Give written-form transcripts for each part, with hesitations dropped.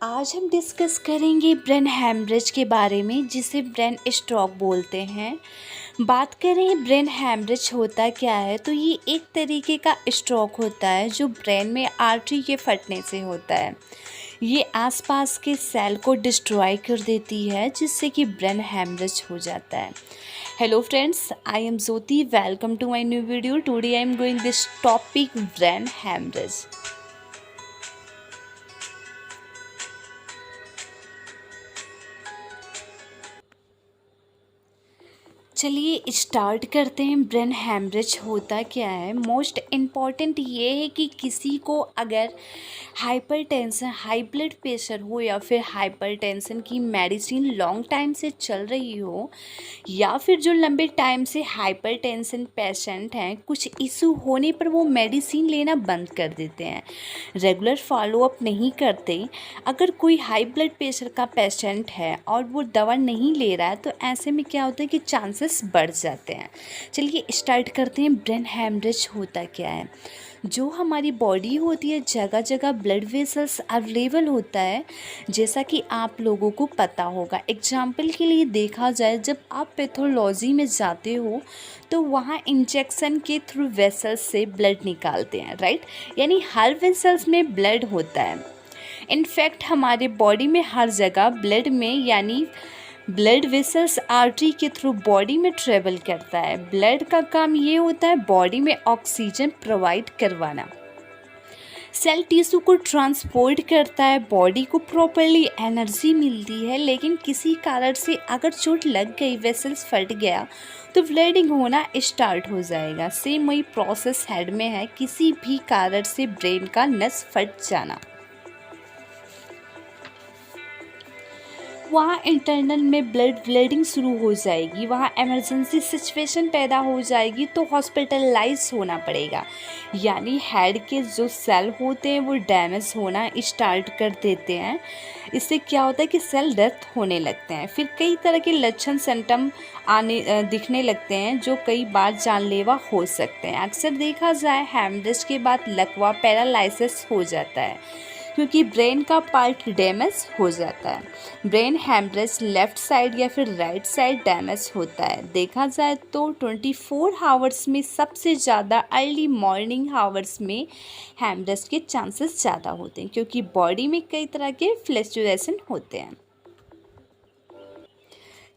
आज हम डिस्कस करेंगे ब्रेन हैमरेज के बारे में, जिसे ब्रेन स्ट्रोक बोलते हैं। बात करें ब्रेन हैमरेज होता क्या है, तो ये एक तरीके का स्ट्रोक होता है जो ब्रेन में आर्टरी के फटने से होता है। ये आसपास के सेल को डिस्ट्रॉय कर देती है, जिससे कि ब्रेन हैमरेज हो जाता है। Hello friends, I am Jyoti. Welcome to my new video. Today I am going this topic brain haemorrhage. चलिए स्टार्ट करते हैं। ब्रेन हैमरेज होता क्या है। मोस्ट इम्पॉर्टेंट ये है कि किसी को अगर हाइपरटेंशन, हाई ब्लड प्रेशर हो या फिर हाइपरटेंशन की मेडिसिन लॉन्ग टाइम से चल रही हो, या फिर जो लंबे टाइम से हाइपरटेंशन पेशेंट हैं, कुछ इशू होने पर वो मेडिसिन लेना बंद कर देते हैं, रेगुलर फॉलोअप नहीं करते। अगर कोई हाई ब्लड प्रेशर का पेशेंट है और वो दवा नहीं ले रहा है, तो ऐसे में क्या होता है कि चांसेस बढ़ जाते हैं। चलिए स्टार्ट करते हैं। ब्रेन हैमरेज होता क्या है। जो हमारी बॉडी होती है, जगह जगह ब्लड वेसल्स अवेलेबल होता है, जैसा कि आप लोगों को पता होगा। एग्जाम्पल के लिए देखा जाए, जब आप पैथोलॉजी में जाते हो तो वहाँ इंजेक्शन के थ्रू वेसल्स से ब्लड निकालते हैं, राइट। यानी हर वेसल्स में ब्लड होता है। इनफैक्ट हमारे बॉडी में हर जगह ब्लड में, यानी ब्लड वेसल्स आर्टरी के थ्रू बॉडी में ट्रेवल करता है। ब्लड का काम ये होता है बॉडी में ऑक्सीजन प्रोवाइड करवाना, सेल टिश्यू को ट्रांसपोर्ट करता है, बॉडी को प्रॉपरली एनर्जी मिलती है। लेकिन किसी कारण से अगर चोट लग गई, वेसल्स फट गया, तो ब्लीडिंग होना स्टार्ट हो जाएगा। सेम वही प्रोसेस हेड में है, किसी भी कारण से ब्रेन का नस फट जाना, वहाँ इंटरनल में ब्लीडिंग शुरू हो जाएगी, वहाँ इमरजेंसी सिचुएशन पैदा हो जाएगी, तो हॉस्पिटलाइज होना पड़ेगा। यानी हेड के जो सेल होते हैं वो डैमेज होना स्टार्ट कर देते हैं। इससे क्या होता है कि सेल डेथ होने लगते हैं। फिर कई तरह के लक्षण सिम्टम दिखने लगते हैं, जो कई बार जानलेवा हो सकते हैं। अक्सर देखा जाए हैमरेज के बाद लकवा, पैरालिसिस हो जाता है, क्योंकि ब्रेन का पार्ट डैमेज हो जाता है। ब्रेन हैमरेज लेफ्ट साइड या फिर राइट साइड डैमेज होता है। देखा जाए तो 24 आवर्स में सबसे ज़्यादा अर्ली मॉर्निंग आवर्स में हैमरेज के चांसेस ज़्यादा होते हैं, क्योंकि बॉडी में कई तरह के फ्लक्चुएशन होते हैं।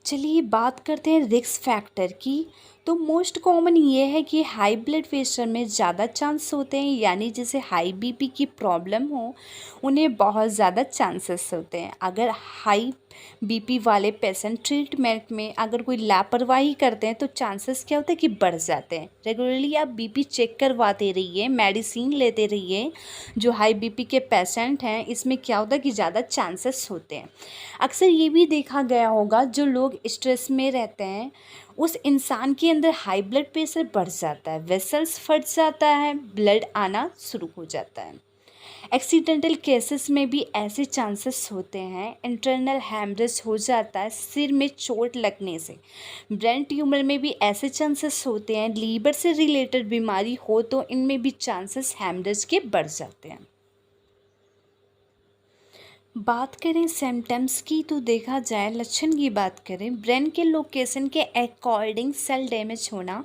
चलिए बात करते हैं रिस्क फैक्टर की। तो मोस्ट कॉमन ये है कि हाई ब्लड प्रेशर में ज़्यादा चांस होते हैं, यानी जैसे हाई बीपी की प्रॉब्लम हो, उन्हें बहुत ज़्यादा चांसेस होते हैं। अगर हाई बीपी वाले पेशेंट ट्रीटमेंट में अगर कोई लापरवाही करते हैं, तो चांसेस क्या होते हैं कि बढ़ जाते हैं। रेगुलरली आप बीपी चेक करवाते रहिए, मेडिसिन लेते रहिए। जो हाई बीपी के पेशेंट हैं, इसमें क्या होता है कि ज़्यादा चांसेस होते हैं। अक्सर ये भी देखा गया होगा, जो लोग स्ट्रेस में रहते हैं, उस इंसान के अंदर हाई ब्लड प्रेशर बढ़ जाता है, वेसल्स फट जाता है, ब्लड आना शुरू हो जाता है। एक्सीडेंटल केसेस में भी ऐसे चांसेस होते हैं। इंटरनल हैमरेज हो जाता है सिर में चोट लगने से। ब्रेन ट्यूमर में भी ऐसे चांसेस होते हैं। लीवर से रिलेटेड बीमारी हो तो इनमें भी चांसेस हैमरेज के बढ़ जाते हैं। बात करें सिम्टम्स की, तो देखा जाए लक्षण की बात करें, ब्रेन के लोकेशन के अकॉर्डिंग सेल डैमेज होना,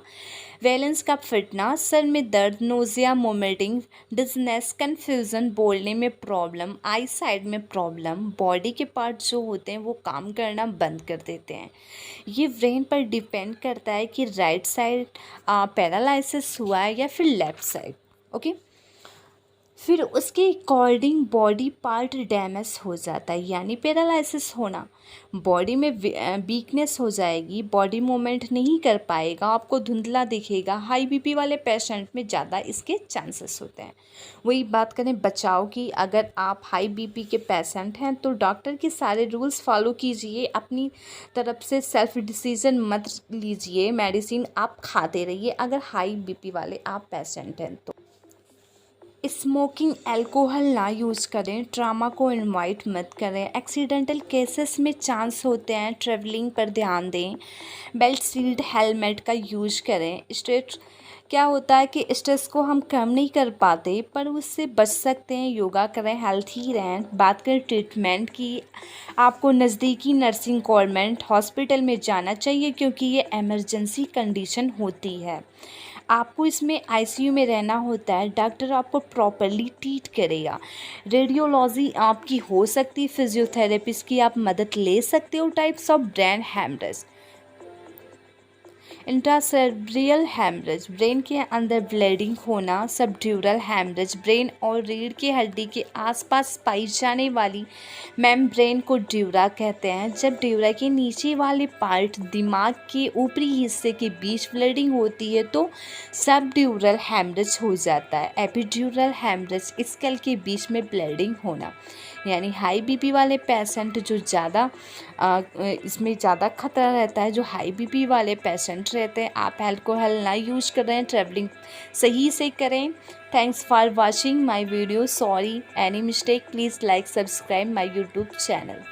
वैलेंस का फटना, सर में दर्द, नोजिया, वोमिटिंग, डिजनेस, कन्फ्यूज़न, बोलने में प्रॉब्लम, आई साइड में प्रॉब्लम, बॉडी के पार्ट जो होते हैं वो काम करना बंद कर देते हैं। ये ब्रेन पर डिपेंड करता है कि राइट साइड पैरालिसिस हुआ है या फिर लेफ़्ट साइड। ओके, फिर उसके अकॉर्डिंग बॉडी पार्ट डैमेज हो जाता है, यानी पैरालिसिस होना। बॉडी में वीकनेस हो जाएगी, बॉडी मूवमेंट नहीं कर पाएगा, आपको धुंधला दिखेगा। हाई बीपी वाले पेशेंट में ज़्यादा इसके चांसेस होते हैं। वही बात करें बचाव की, अगर आप हाई बीपी के पेशेंट हैं तो डॉक्टर के सारे रूल्स फॉलो कीजिए, अपनी तरफ से सेल्फ डिसीजन मत लीजिए, मेडिसिन आप खाते रहिए अगर हाई बीपी वाले आप पेशेंट हैं तो। स्मोकिंग, अल्कोहल ना यूज़ करें, ट्रामा को इनवाइट मत करें। एक्सीडेंटल केसेस में चांस होते हैं, ट्रैवलिंग पर ध्यान दें। बेल्ट सीट हेलमेट का यूज़ करें। स्ट्रेट क्या होता है कि स्ट्रेस को हम कम नहीं कर पाते, पर उससे बच सकते हैं। योगा करें, हेल्थी रहें। बात करें ट्रीटमेंट की, आपको नज़दीकी नर्सिंग गवर्नमेंट हॉस्पिटल में जाना चाहिए, क्योंकि ये इमरजेंसी कंडीशन होती है। आपको इसमें आईसीयू में रहना होता है। डॉक्टर आपको प्रॉपरली ट्रीट करेगा। रेडियोलॉजी आपकी हो सकती है, फिजियोथेरेपिस्ट की आप मदद ले सकते हो। Types of brain haemorrhage. Intracerebral haemorrhage, brain के अंदर ब्लीडिंग होना। सबड्यूरल हैमरेज, ब्रेन और रीढ़ की हड्डी के आसपास पाई जाने वाली मेम्ब्रेन को ड्यूरा कहते हैं। जब ड्यूरा के नीचे वाले पार्ट दिमाग के ऊपरी हिस्से के बीच ब्लीडिंग होती है तो सबड्यूरल हैमरेज हो जाता है। एपिड्यूरल हैमरेज, स्कल के बीच में ब्लीडिंग होना। यानी हाई बीपी वाले पेशेंट जो ज़्यादा इसमें ज़्यादा खतरा रहता है। जो हाई बीपी वाले पेशेंट रहते हैं, आप अल्कोहल ना यूज कर रहे हैं, ट्रैवलिंग सही से करें। Thanks for watching my video. Sorry any mistake, please like subscribe my YouTube channel.